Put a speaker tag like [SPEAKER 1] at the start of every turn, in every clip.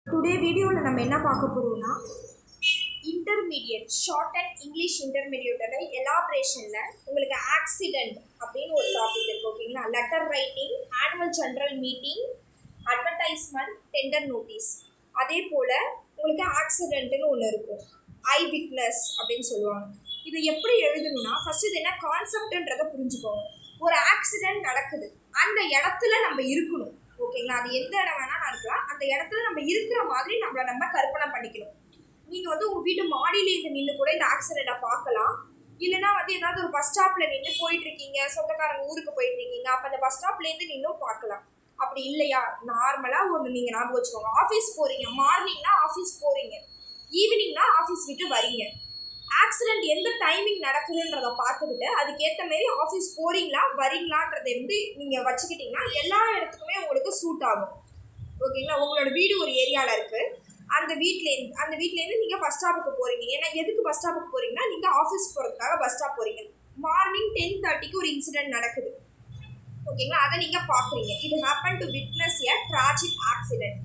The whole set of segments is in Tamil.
[SPEAKER 1] டுடே வீடியோவில் நம்ம என்ன பார்க்க போகிறோம்னா இன்டர்மீடியட் ஷார்ட் அண்ட் இங்கிலீஷ் இன்டர்மீடியட்டோட எலாபரேஷனில் உங்களுக்கு ஆக்சிடெண்ட் அப்படின்னு ஒரு டாபிக் இருக்குது. ஓகேங்களா? Letter writing, annual general meeting, advertisement, tender notice. அதே போல் உங்களுக்கு ஆக்சிடென்ட்னு ஒன்று இருக்கும், ஐ விட்னஸ் அப்படின்னு சொல்லுவாங்க. இது எப்படி எழுதணும்னா ஃபஸ்ட்டு இது என்ன கான்செப்ட்ன்றதை புரிஞ்சுக்கோங்க. ஒரு ஆக்சிடென்ட் நடக்குது, அந்த இடத்துல நம்ம இருக்கணும். ஓகேங்களா? அது எந்த இடம் வேணாலும் இருக்கலாம், அந்த இடத்துல நம்ம இருக்கிற மாதிரி நம்ம கற்பனை பண்ணிக்கணும். நீங்கள் உங்கள் வீட்டு மாடியிலேருந்து நின்று கூட இந்த ஆக்சிடெண்ட்டை பார்க்கலாம். இல்லைனா ஏதாவது ஒரு பஸ் ஸ்டாப்பில் நின்று போயிட்டுருக்கீங்க, சொந்தக்காரங்க ஊருக்கு போயிட்டுருக்கீங்க, அப்போ அந்த பஸ் ஸ்டாப்லேருந்து நின்றும் பார்க்கலாம். அப்படி இல்லையா, நார்மலாக ஒன்று நீங்கள் ஞாபகம் வச்சுக்கோங்க. ஆஃபீஸ் போகிறீங்க, மார்னிங்னா ஆஃபீஸ் போகிறீங்க, ஈவினிங்னா ஆஃபீஸ் விட்டு வரீங்க. ஆக்சிடெண்ட் எந்த டைமிங் நடக்குதுன்றதை பார்த்துக்கிட்டு அதுக்கேற்ற மாரி ஆஃபீஸ் போகிறீங்களா வரீங்களான்றதை நீங்கள் வச்சுக்கிட்டிங்கன்னா எல்லா இடத்துக்குமே உங்களுக்கு சூட் ஆகும். ஓகேங்களா? உங்களோட வீடு ஒரு ஏரியாவில் இருக்குது, அந்த வீட்லேருந்து நீங்கள் பஸ் ஸ்டாப்புக்கு போகிறீங்க. ஏன்னா எதுக்கு பஸ் ஸ்டாப்புக்கு போகிறீங்கன்னா நீங்கள் ஆஃபீஸ் போகிறதுக்காக பஸ் ஸ்டாப் போகிறீங்க. மார்னிங் 10:30 ஒரு இன்சிடென்ட் நடக்குது. ஓகேங்களா? அதை நீங்கள் பார்க்குறீங்க. இது happen to witness a tragic accident.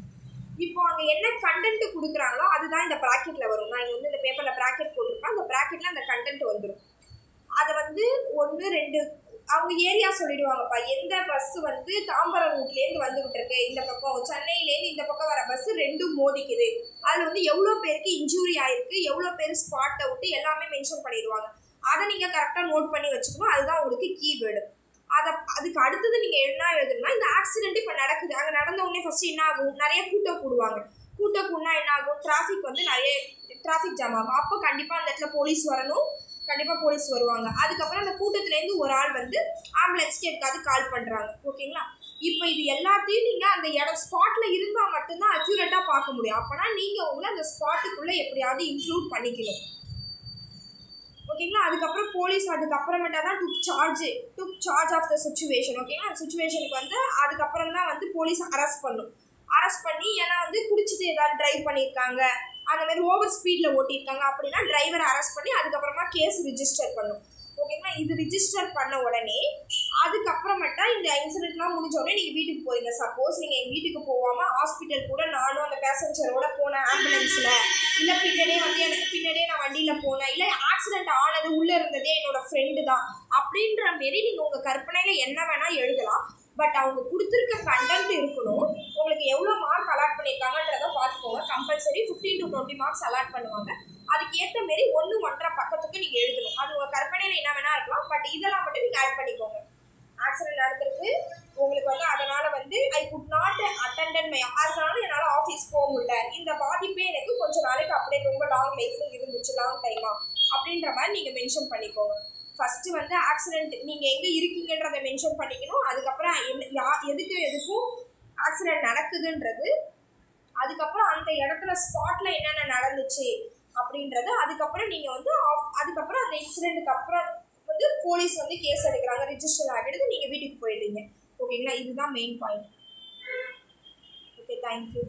[SPEAKER 1] இப்போ அங்கே என்ன கண்டென்ட் கொடுக்குறாங்களோ அதுதான் இந்த ப்ராக்கெட்டில் வரும். நான் இங்கே இந்த பேப்பரில் ப்ராக்கெட் போட்டிருப்பேன், அந்த ப்ராக்கெட்டில் அந்த கண்டென்ட் வந்துடும். அதை 1 2 அவங்க ஏரியா சொல்லிடுவாங்கப்பா. எந்த பஸ்ஸு தாம்பரம் ரூட்லேருந்து வந்துகிட்டு இருக்கு, இந்த பக்கம் சென்னையிலேருந்து இந்த பக்கம் வர பஸ்ஸு 2 மோதிக்குது, அதில் எவ்வளோ பேருக்கு இன்ஜூரி ஆகிருக்கு, எவ்வளோ பேர் ஸ்பாட் அவுட்டு எல்லாமே மென்ஷன் பண்ணிடுவாங்க. அதை நீங்கள் கரெக்டாக நோட் பண்ணி வச்சுக்கணும். அதுதான் உங்களுக்கு கீவேர்டு. அதுக்கு அடுத்தது நீங்கள் என்ன எழுதுனா, இந்த ஆக்சிடென்ட் இப்போ நடக்குது, அங்கே நடந்த உடனே ஃபஸ்ட்டு என்ன ஆகும், நிறைய கூட்டம் கூடுவாங்க. கூட்டம் கூடனா என்ன ஆகும், டிராஃபிக் நிறைய டிராஃபிக் ஜாம் ஆகும். அப்போ கண்டிப்பாக அந்த இடத்துல போலீஸ் வரணும், கண்டிப்பாக போலீஸ் வருவாங்க. அதுக்கப்புறம் அந்த கூட்டத்துலேருந்து ஒரு ஆள் ஆம்புலன்ஸ்க்கு எதுக்காவது கால் பண்ணுறாங்க. ஓகேங்களா? இப்போ இது எல்லாத்தையும் நீங்கள் அந்த இடம் ஸ்பாட்டில் இருந்தால் மட்டும்தான் அக்யூரேட்டாக பார்க்க முடியும். அப்போனா நீங்கள் உங்களை அந்த ஸ்பாட்டுக்குள்ளே எப்படியாவது இன்க்ளூட் பண்ணிக்கணும். ஓகேங்களா? அதுக்கப்புறம் போலீஸ் அதுக்கப்புறமேட்டா தான் டுக் சார்ஜ் ஆஃப் த சுச்சுவேஷன். ஓகேங்களா? சுச்சுவேஷனுக்கு அதுக்கப்புறம் தான் போலீஸ் அரெஸ்ட் பண்ணி, ஏன்னா குடிச்சிட்டு ஏதாவது ட்ரைவ் பண்ணியிருக்காங்க, அந்த மாதிரி ஓவர் ஸ்பீடில் ஓட்டியிருக்காங்க அப்படின்னா டிரைவரை அரெஸ்ட் பண்ணி அதுக்கப்புறமா கேஸ் ரிஜிஸ்டர் பண்ணும். ஓகேங்களா? இது ரிஜிஸ்டர் பண்ண உடனே அதுக்கப்புறமேட்டா இந்த இன்சிடென்ட்லாம் முடிஞ்ச உடனே நீங்கள் வீட்டுக்கு போறீங்க. சப்போஸ் நீங்கள் எங்கள் வீட்டுக்கு போகாமல் ஹாஸ்பிட்டல் கூட நானும் அந்த பேசஞ்சரோட போனேன் ஆம்புலன்ஸில், இல்லை பின்னாடியே நான் வண்டியில் போனேன், இல்லை ஆக்சிடென்ட் ஆனது உள்ளே இருந்ததே என்னோட ஃப்ரெண்டு தான் அப்படின்ற மாரி நீங்கள் உங்கள் கற்பனையில் என்ன வேணால் எழுதலாம். பட் அவங்க கொடுத்துருக்க கண்டென்ட் இருக்கணும். உங்களுக்கு எவ்வளோ மார்க் அலாட் பண்ணியிருக்காங்கன்றதை பார்த்துக்கோங்க. கம்பல்சரி 15 to 20 மார்க்ஸ் அலாட் பண்ணுவாங்க. அதுக்கு ஏற்ற மாரி 1-1.5 பக்கத்துக்கு நீங்கள் எழுதணும். அது உங்கள் கற்பனையில் என்ன வேணா இருக்கலாம், பட் இதெல்லாம் மட்டும் நீங்கள் ஆட் பண்ணிக்கோங்க. ஆக்சிடென்ட் நடந்திருக்கு உங்களுக்கு, அதனால் ஐ குட் நாட் அட்டெண்டட் அதனால என்னால் ஆஃபீஸ் போக முடியல, இந்த பாதிப்பே எனக்கு கொஞ்சம் நாளைக்கு அப்படியே ரொம்ப லாங் லைஃப்பில் இருந்துச்சு, லாங் டைமாக அப்படின்ற மாதிரி நீங்கள் மென்ஷன் பண்ணிக்கோங்க. ஃபஸ்ட்டு ஆக்சிடென்ட் நீங்கள் எங்கே இருக்கீங்கன்றதை மென்ஷன் பண்ணிக்கணும். அதுக்கப்புறம் எதுக்கும் ஆக்சிடென்ட் நடக்குதுன்றது, அதுக்கப்புறம் அந்த இடத்துல ஸ்பாட்டில் என்னென்ன நடந்துச்சு அப்படின்றது, அதுக்கப்புறம் நீங்கள் அதுக்கப்புறம் அந்த இன்சிடென்ட்டுக்கு அப்புறம் போலீஸ் கேஸ் எடுக்கிறாங்க, ரிஜிஸ்டர் ஆகிடுது, நீங்கள் வீட்டுக்கு போயிடுறீங்க. ஓகேங்களா? இதுதான் மெயின் பாயிண்ட். Okay, thank you.